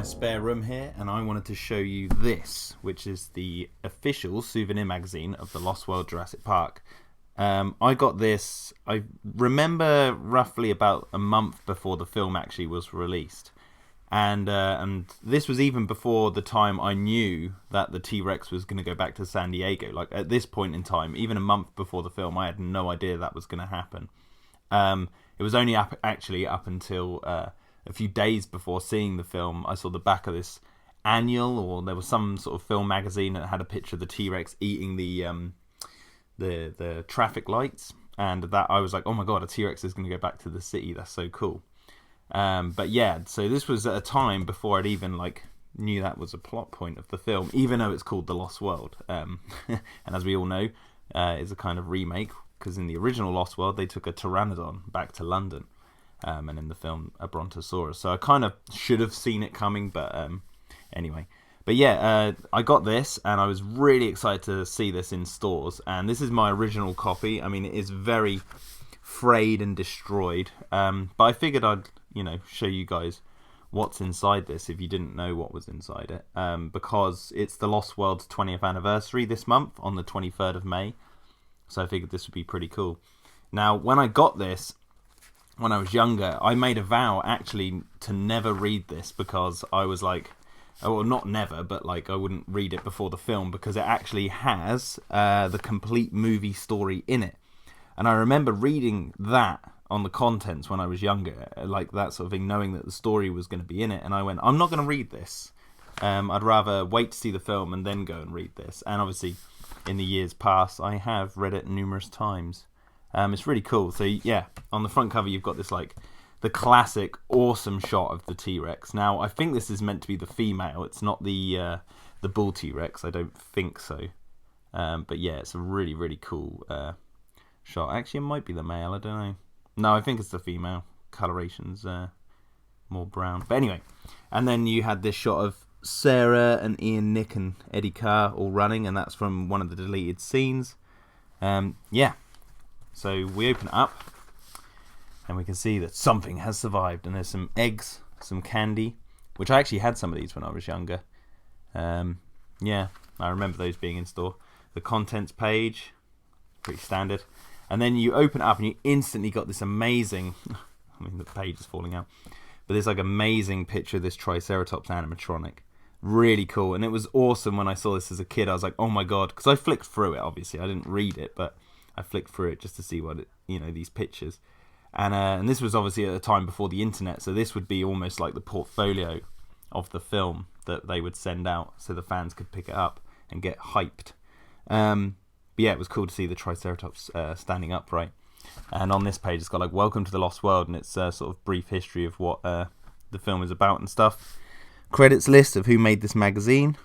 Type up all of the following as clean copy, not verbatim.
spare room here, and I wanted to show you this, which is the official Souvenir magazine of the Lost World Jurassic Park. I got this, I remember roughly about a month before the film actually was released. And this was even before the time I knew that the T-Rex was going to go back to San Diego. Like, at this point in time, even a month before the film, I had no idea that was going to happen. It was only up until a few days before seeing the film, I saw the back of this annual, or there was some sort of film magazine that had a picture of the T-Rex eating the traffic lights, and that I was like, oh my god, a T-Rex is going to go back to the city. That's so cool. But yeah, so this was at a time before I'd even knew that was a plot point of the film, even though it's called The Lost World. And as we all know, it's a kind of remake, because in the original Lost World they took a pteranodon back to London. And in the film, a brontosaurus. So I kind of should have seen it coming, but anyway. But yeah, I got this, and I was really excited to see this in stores. And this is my original copy. I mean, it is very frayed and destroyed. But I figured I'd, show you guys what's inside this if you didn't know what was inside it. Because it's the Lost World's 20th anniversary this month, on the 23rd of May. So I figured this would be pretty cool. Now, when I got this, when I was younger, I made a vow actually to never read this, because I was like, well, not never, but I wouldn't read it before the film, because it actually has the complete movie story in it. And I remember reading that on the contents when I was younger, like that sort of thing, knowing that the story was going to be in it. And I went, I'm not going to read this. I'd rather wait to see the film and then go and read this. And obviously, in the years past, I have read it numerous times. It's really cool. So yeah, on the front cover you've got this the classic awesome shot of the T-Rex. Now I think this is meant to be the female. It's not the bull T-Rex. I don't think so. But yeah, it's a really, really cool shot. Actually, it might be the male. I don't know. No, I think it's the female. Coloration's more brown. But anyway, and then you had this shot of Sarah and Ian, Nick and Eddie Carr all running, and that's from one of the deleted scenes. Yeah. So we open it up, and we can see that something has survived. And there's some eggs, some candy, which I actually had some of these when I was younger. Yeah, I remember those being in store. The contents page, pretty standard. And then you open it up, and you instantly got this amazing, I mean, the page is falling out, but there's amazing picture of this Triceratops animatronic. Really cool. And it was awesome when I saw this as a kid. I was like, oh my god, because I flicked through it, obviously. I didn't read it, but I flicked through it just to see what these pictures, and this was obviously at a time before the internet, so this would be almost like the portfolio of the film that they would send out, so the fans could pick it up and get hyped. But yeah, it was cool to see the Triceratops standing upright. And on this page, it's got "Welcome to the Lost World," and it's sort of brief history of what the film is about and stuff. Credits list of who made this magazine.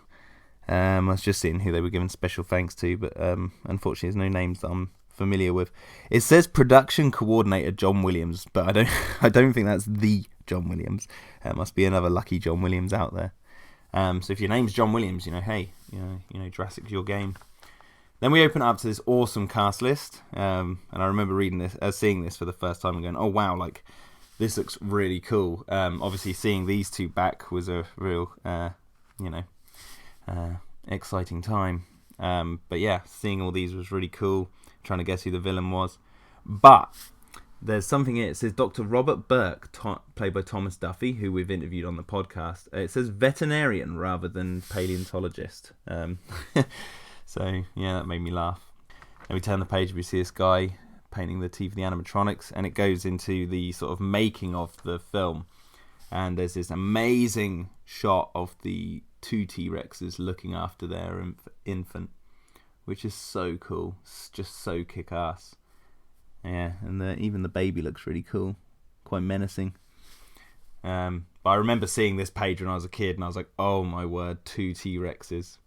I was just seeing who they were giving special thanks to, but unfortunately there's no names that I'm familiar with. It says production coordinator John Williams, but I don't think that's the John Williams. It must be another lucky John Williams out there. So if your name's John Williams, hey, Jurassic's your game. Then we open up to this awesome cast list, and I remember seeing this for the first time and going, oh wow, this looks really cool. Obviously seeing these two back was a real exciting time. But yeah, seeing all these was really cool. Trying to guess who the villain was. But there's something here. It says Dr. Robert Burke, played by Thomas Duffy, who we've interviewed on the podcast. It says veterinarian rather than paleontologist. So yeah, that made me laugh. Then we turn the page, we see this guy painting the teeth of the animatronics, and it goes into the sort of making of the film. And there's this amazing shot of the two T-Rexes looking after their infant, which is so cool. It's just so kick-ass. Yeah, and even the baby looks really cool. Quite menacing. But I remember seeing this page when I was a kid, and I was like, oh my word, two T-Rexes.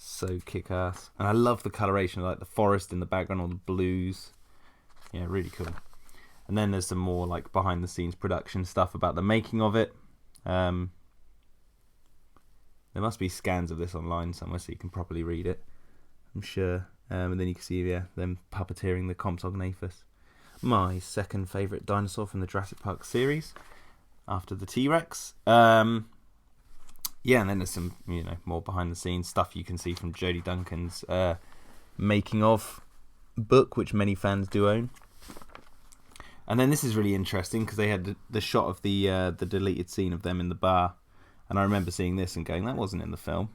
So kick-ass. And I love the coloration, the forest in the background, all the blues. Yeah, really cool. And then there's some more behind-the-scenes production stuff about the making of it. There must be scans of this online somewhere so you can properly read it, I'm sure. And then you can see them puppeteering the Compsognathus. My second favourite dinosaur from the Jurassic Park series, after the T-Rex. Yeah, and then there's some, more behind the scenes stuff you can see from Jodie Duncan's making of book, which many fans do own. And then this is really interesting because they had the shot of the deleted scene of them in the bar, and I remember seeing this and going, that wasn't in the film.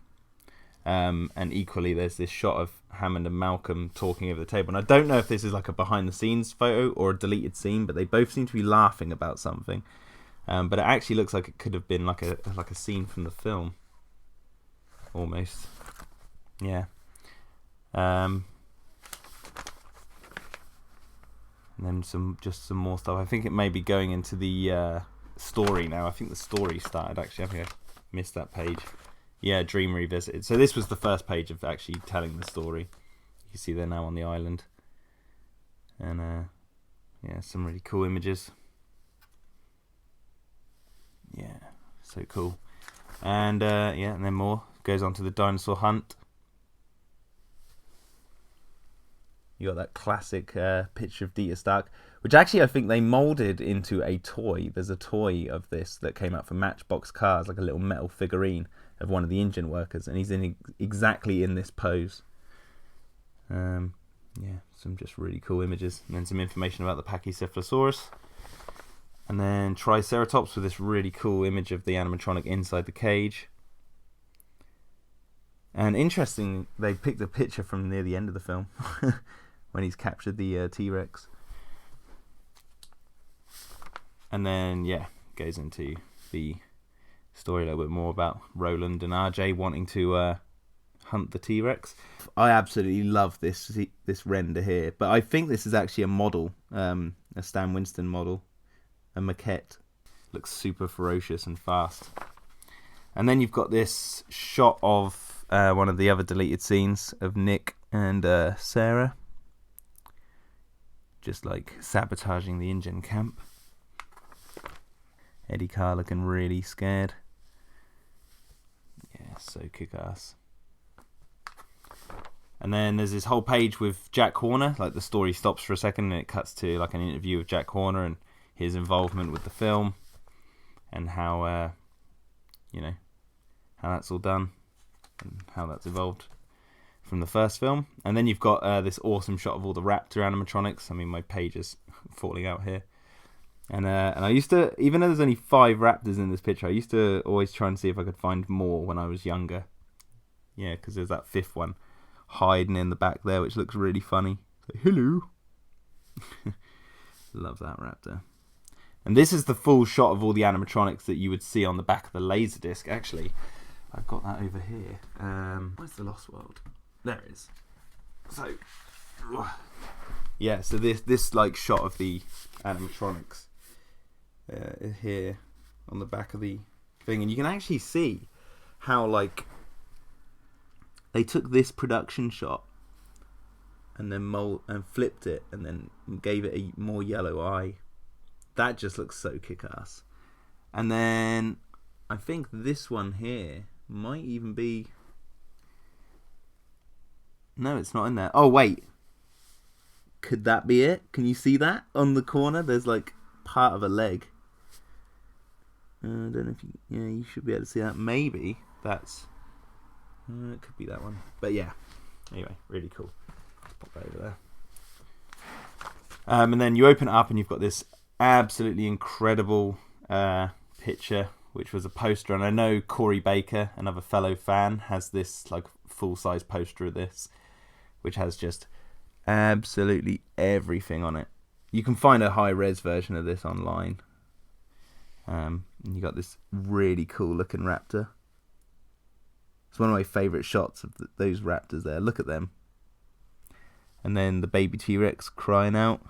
And equally, there's this shot of Hammond and Malcolm talking over the table, and I don't know if this is like a behind the scenes photo or a deleted scene, but they both seem to be laughing about something. But it actually looks like it could have been like a scene from the film, almost. Yeah. And then some more stuff. I think it may be going into the story now. I think the story started actually. I think I missed that page. Yeah, Dream Revisited. So this was the first page of actually telling the story. You can see they're now on the island, and some really cool images. Yeah, so cool. And and then more goes on to the dinosaur hunt. You got that classic picture of Dieter Stark, which actually I think they moulded into a toy. There's a toy of this that came out for Matchbox Cars, like a little metal figurine of one of the engine workers, and he's exactly in this pose. Some just really cool images, and then some information about the Pachycephalosaurus. And then Triceratops with this really cool image of the animatronic inside the cage. And interesting, they picked a picture from near the end of the film when he's captured the T-Rex. And then, goes into the story a little bit more about Roland and RJ wanting to hunt the T-Rex. I absolutely love this render here, but I think this is actually a model, a Stan Winston model. A maquette. Looks super ferocious and fast. And then you've got this shot of one of the other deleted scenes of Nick and Sarah just like sabotaging the InGen camp. Eddie Carr looking really scared. Yeah, so kick-ass. And then there's this whole page with Jack Horner. Like the story stops for a second and it cuts to like an interview with Jack Horner and his involvement with the film, and how how that's all done and how that's evolved from the first film. And then you've got this awesome shot of all the Raptor animatronics. I mean, my page is falling out here. And I used to, even though there's only 5 raptors in this picture, I used to always try and see if I could find more when I was younger. Yeah, because there's that 5th one hiding in the back there, which looks really funny. Like, hello. Love that raptor. And this is the full shot of all the animatronics that you would see on the back of the Laserdisc. Actually, I've got that over here. Where's the Lost World? There it is. So, yeah. So this like shot of the animatronics here on the back of the thing, and you can actually see how like they took this production shot and then flipped it and then gave it a more yellow eye. That just looks so kick-ass. And then I think this one here might even be... No, it's not in there. Oh, wait. Could that be it? Can you see that? On the corner, there's like part of a leg. I don't know if you... Yeah, you should be able to see that. Maybe that's... it could be that one. But yeah. Anyway, really cool. Let's pop that over there. And then you open it up and you've got this absolutely incredible picture, which was a poster, and I know Corey Baker, another fellow fan, has this like full-size poster of this, which has just absolutely everything on it. You can find a high-res version of this online. And you got this really cool-looking raptor. It's one of my favourite shots of those raptors there. Look at them. And then the baby T-Rex crying out.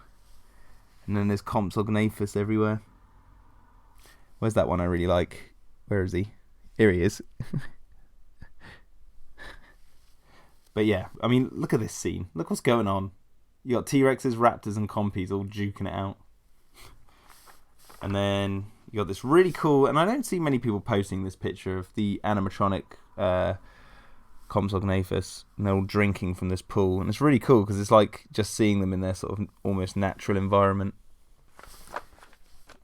And then there's Compsognathus everywhere. Where's that one I really like? Where is he? Here he is. But yeah, I mean, look at this scene. Look what's going on. You got T-Rexes, Raptors, and Compies all duking it out. And then you got this really cool, and I don't see many people posting this picture of the animatronic Compsognathus, and they're all drinking from this pool, and it's really cool because it's like just seeing them in their sort of almost natural environment.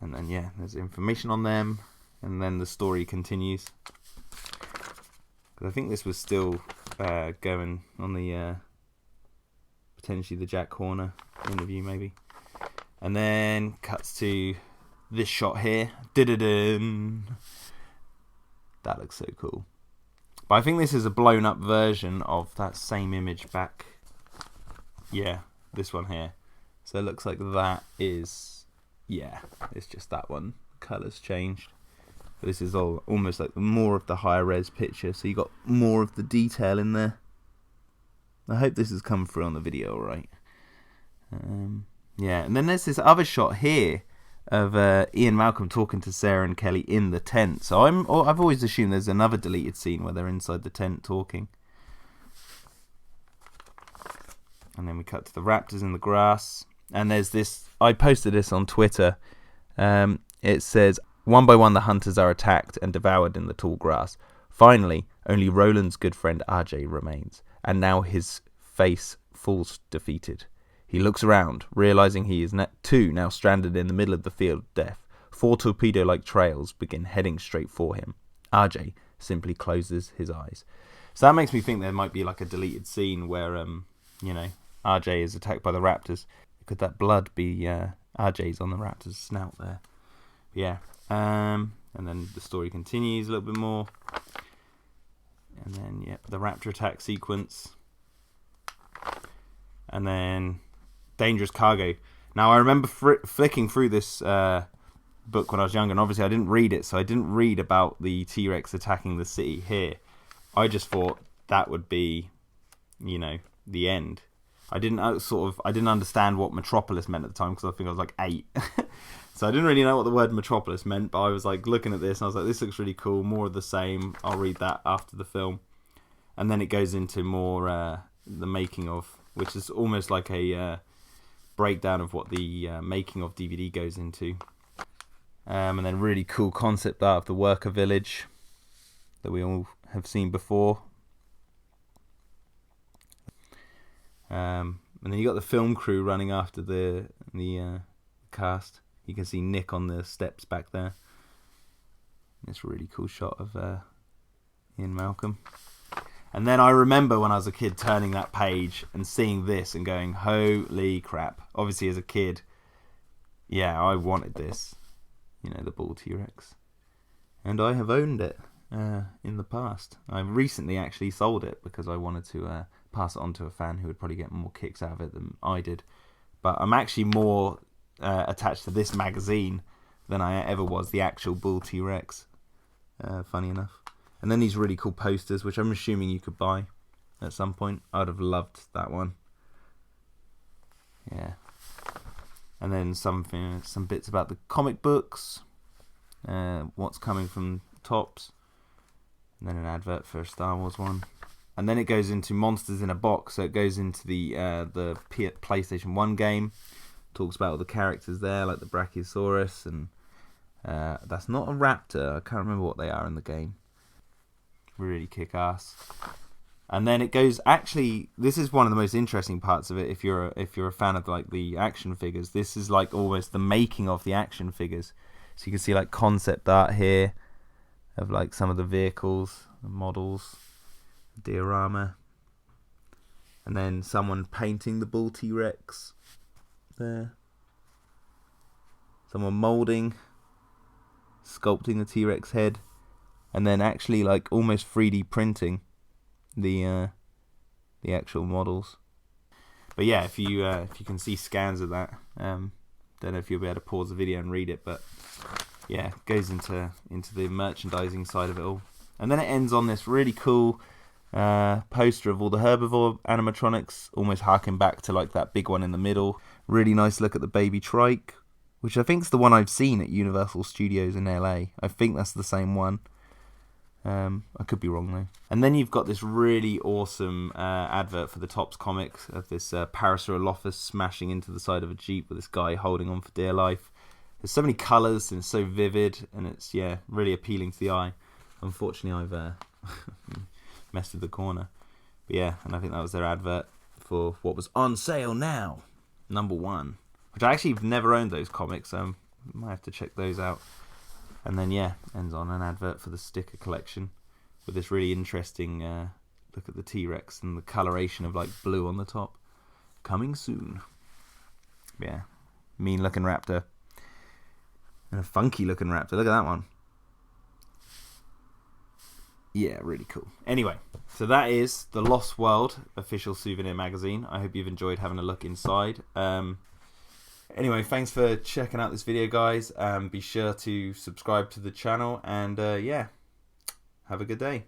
And then yeah, there's information on them, and then the story continues. Because I think this was still going on the potentially the Jack Horner interview maybe. And then cuts to this shot here. Da-da-dun. That looks so cool. But I think this is a blown up version of that same image back. Yeah, this one here. So it looks like that is, yeah, it's just that one. Colours changed. But this is all almost like more of the higher res picture, so you got more of the detail in there. I hope this has come through on the video, right? Yeah, and then there's this other shot here of Ian Malcolm talking to Sarah and Kelly in the tent. So I've always assumed there's another deleted scene where they're inside the tent talking. And then we cut to the raptors in the grass. And there's this, I posted this on Twitter. It says, one by one the hunters are attacked and devoured in the tall grass. Finally, only Roland's good friend RJ remains. And now his face falls defeated. He looks around, realizing he is now stranded in the middle of the field of death. 4 torpedo-like trails begin heading straight for him. RJ simply closes his eyes. So that makes me think there might be like a deleted scene where, RJ is attacked by the raptors. Could that blood be RJ's on the raptor's snout there? Yeah. And then the story continues a little bit more. And then, yeah, the Raptor Attack sequence. And then Dangerous Cargo. Now, I remember flicking through this book when I was younger, and obviously I didn't read it, so I didn't read about the T-Rex attacking the city here. I just thought that would be, the end. I didn't understand what Metropolis meant at the time, because I think I was like 8. So I didn't really know what the word Metropolis meant, but I was like looking at this and I was like, this looks really cool, more of the same. I'll read that after the film. And then it goes into more the making of, which is almost like a breakdown of what the making of DVD goes into. And then really cool concept art of the worker village that we all have seen before. And then you got the film crew running after the cast. You can see Nick on the steps back there. This really cool shot of Ian Malcolm. And then I remember when I was a kid turning that page and seeing this and going, holy crap. Obviously as a kid, yeah, I wanted this. The bull T-Rex. And I have owned it in the past. I recently actually sold it because I wanted to pass it on to a fan who would probably get more kicks out of it than I did. But I'm actually more attached to this magazine than I ever was the actual bull T-Rex. Funny enough. And then these really cool posters, which I'm assuming you could buy at some point. I'd have loved that one. Yeah. And then some bits about the comic books. What's coming from Topps. And then an advert for a Star Wars one. And then it goes into Monsters in a Box. So it goes into the PlayStation 1 game. Talks about all the characters there, like the Brachiosaurus. And that's not a raptor. I can't remember what they are in the game. Really kick ass. And then it goes, actually, this is one of the most interesting parts of it. If you're a fan of like the action figures, this is like almost the making of the action figures. So you can see like concept art here of like some of the vehicles, the models, diorama, and then someone painting the bull T-Rex there. Someone molding, sculpting the T-Rex head. And then actually like almost 3D printing the actual models. But yeah, if you can see scans of that, don't know if you'll be able to pause the video and read it, but yeah, it goes into the merchandising side of it all. And then it ends on this really cool poster of all the herbivore animatronics, almost harking back to like that big one in the middle. Really nice look at the baby trike, which I think is the one I've seen at Universal Studios in LA. I think that's the same one. I could be wrong though. And then you've got this really awesome advert for the Topps comics of this Parasaurolophus smashing into the side of a Jeep with this guy holding on for dear life. There's so many colours and it's so vivid and it's really appealing to the eye. Unfortunately I've messed with the corner. But yeah, and I think that was their advert for what was on sale now, #1. Which I actually have never owned those comics, so I might have to check those out. And then ends on an advert for the sticker collection. with this really interesting look at the T-Rex and the coloration of like blue on the top. Coming soon. Yeah, mean looking raptor. And a funky looking raptor. Look at that one. Yeah, really cool. Anyway, so that is the Lost World official Souvenir magazine. I hope you've enjoyed having a look inside. Anyway, thanks for checking out this video, guys. Be sure to subscribe to the channel, and yeah, have a good day.